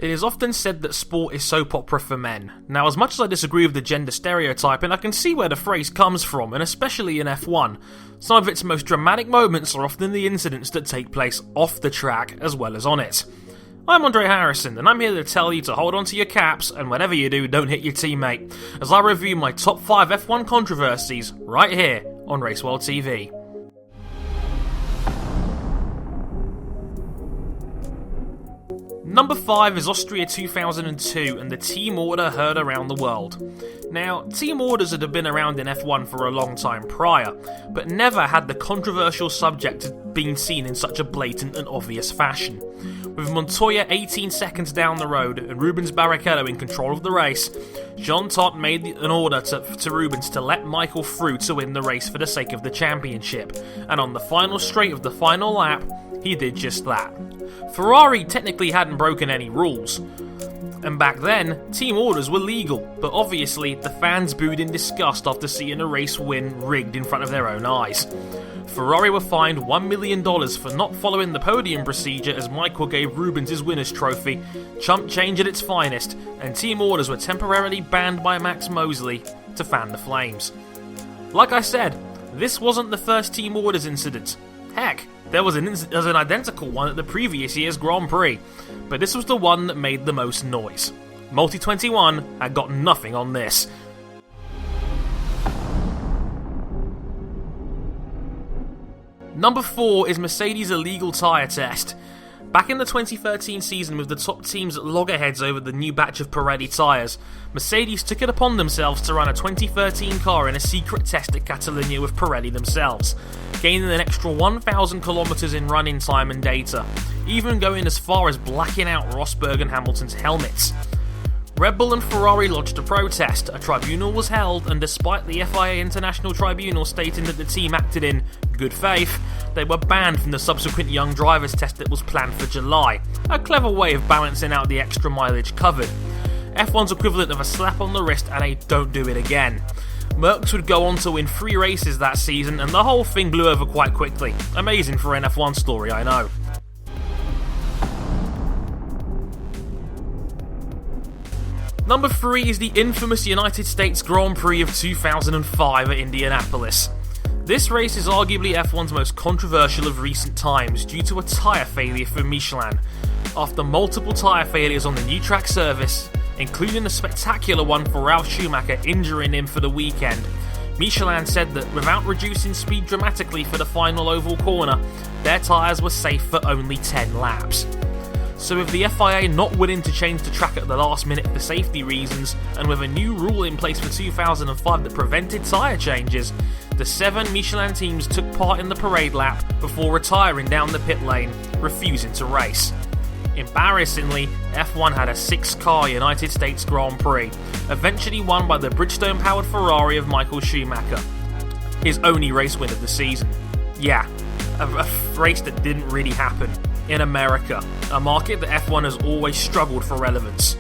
It is often said that sport is soap opera for men. Now, as much as I disagree with the gender stereotyping, I can see where the phrase comes from, and especially in F1. Some of its most dramatic moments are often the incidents that take place off the track as well as on it. I'm Andre Harrison, and I'm here to tell you to hold on to your caps, and whatever you do, don't hit your teammate, as I review my top 5 F1 controversies right here on RaceWorld TV. Number 5 is Austria 2002 and the team order heard around the world. Now, team orders had been around in F1 for a long time prior, but never had the controversial subject been seen in such a blatant and obvious fashion. With Montoya 18 seconds down the road and Rubens Barrichello in control of the race, Jean Todt made an order to Rubens to let Michael through to win the race for the sake of the championship, and on the final straight of the final lap, he did just that. Ferrari technically hadn't broken any rules, and back then, team orders were legal, but obviously the fans booed in disgust after seeing a race win rigged in front of their own eyes. Ferrari were fined $1 million for not following the podium procedure as Michael gave Rubens his winner's trophy, chump change at its finest, and team orders were temporarily banned by Max Mosley to fan the flames. Like I said, this wasn't the first team orders incident. Heck, there was an identical one at the previous year's Grand Prix, but this was the one that made the most noise. Multi 21 had got nothing on this. Number 4 is Mercedes' illegal tyre test. Back in the 2013 season with the top teams at loggerheads over the new batch of Pirelli tyres, Mercedes took it upon themselves to run a 2013 car in a secret test at Catalonia with Pirelli themselves, gaining an extra 1,000 kilometers in running time and data, even going as far as blacking out Rosberg and Hamilton's helmets. Red Bull and Ferrari lodged a protest, a tribunal was held, and despite the FIA International Tribunal stating that the team acted in good faith, they were banned from the subsequent young drivers test that was planned for July, a clever way of balancing out the extra mileage covered. F1's equivalent of a slap on the wrist and a don't do it again. Merckx would go on to win 3 races that season, and the whole thing blew over quite quickly. Amazing for an F1 story, I know. Number 3 is the infamous United States Grand Prix of 2005 at Indianapolis. This race is arguably F1's most controversial of recent times due to a tyre failure for Michelin. After multiple tyre failures on the new track surface, including a spectacular one for Ralf Schumacher injuring him for the weekend, Michelin said that without reducing speed dramatically for the final oval corner, their tyres were safe for only 10 laps. So with the FIA not willing to change the track at the last minute for safety reasons, and with a new rule in place for 2005 that prevented tyre changes, the 7 Michelin teams took part in the parade lap before retiring down the pit lane, refusing to race. Embarrassingly, F1 had a 6-car United States Grand Prix, eventually won by the Bridgestone-powered Ferrari of Michael Schumacher, his only race win of the season. Yeah, a race that didn't really happen. In America, a market that F1 has always struggled for relevance.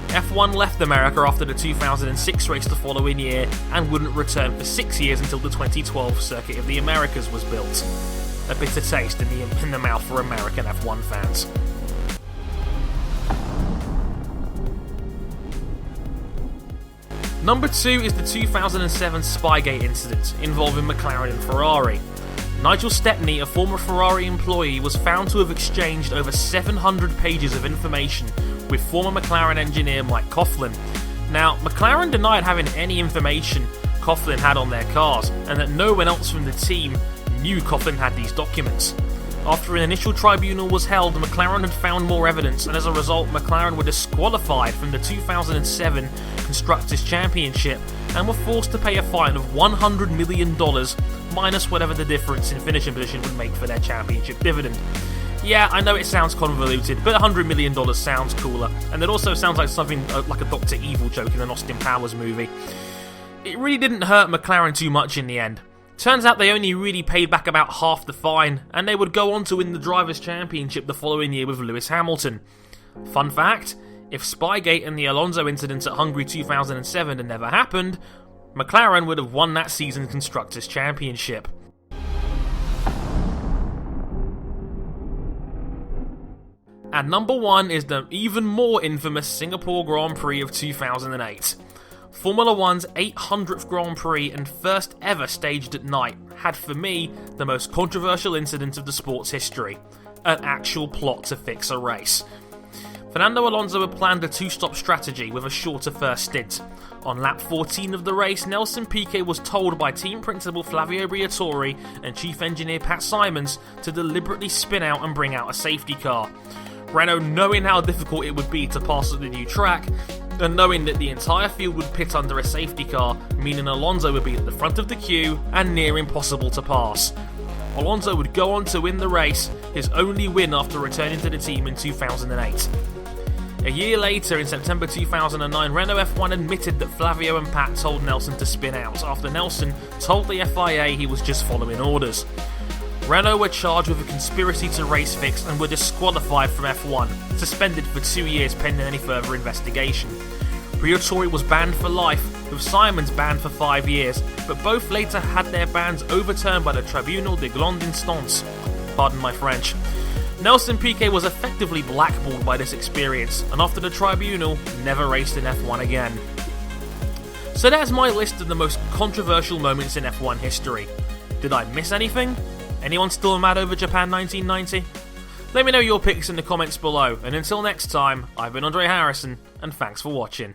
F1 left America after the 2006 race the following year and wouldn't return for 6 years until the 2012 Circuit of the Americas was built. A bitter taste in the mouth for American F1 fans. Number 2 is the 2007 Spygate incident involving McLaren and Ferrari. Nigel Stepney, a former Ferrari employee, was found to have exchanged over 700 pages of information with former McLaren engineer Mike Coughlin. Now, McLaren denied having any information Coughlin had on their cars, and that no one else from the team knew Coughlin had these documents. After an initial tribunal was held, McLaren had found more evidence, and as a result, McLaren were disqualified from the 2007 Constructors' Championship and were forced to pay a fine of $100 million, minus whatever the difference in finishing position would make for their championship dividend. Yeah, I know it sounds convoluted, but $100 million sounds cooler, and it also sounds like something like a Dr. Evil joke in an Austin Powers movie. It really didn't hurt McLaren too much in the end. Turns out they only really paid back about half the fine, and they would go on to win the Drivers' Championship the following year with Lewis Hamilton. Fun fact, if Spygate and the Alonso incident at Hungary 2007 had never happened, McLaren would have won that season's Constructors' Championship. At number 1 is the even more infamous Singapore Grand Prix of 2008. Formula 1's 800th Grand Prix and first ever staged at night had for me the most controversial incident of the sport's history, an actual plot to fix a race. Fernando Alonso had planned a two-stop strategy with a shorter first stint. On lap 14 of the race, Nelson Piquet was told by team principal Flavio Briatore and chief engineer Pat Simons to deliberately spin out and bring out a safety car. Renault, knowing how difficult it would be to pass at the new track, and knowing that the entire field would pit under a safety car, meaning Alonso would be at the front of the queue and near impossible to pass. Alonso would go on to win the race, his only win after returning to the team in 2008. A year later, in September 2009, Renault F1 admitted that Flavio and Pat told Nelson to spin out after Nelson told the FIA he was just following orders. Renault were charged with a conspiracy to race fix and were disqualified from F1, suspended for 2 years pending any further investigation. Briatore was banned for life, with Simons banned for 5 years, but both later had their bans overturned by the Tribunal de Grande Instance. Pardon my French. Nelson Piquet was effectively blackballed by this experience, and after the tribunal, never raced in F1 again. So there's my list of the most controversial moments in F1 history. Did I miss anything? Anyone still mad over Japan 1990? Let me know your picks in the comments below, and until next time, I've been Andre Harrison, and thanks for watching.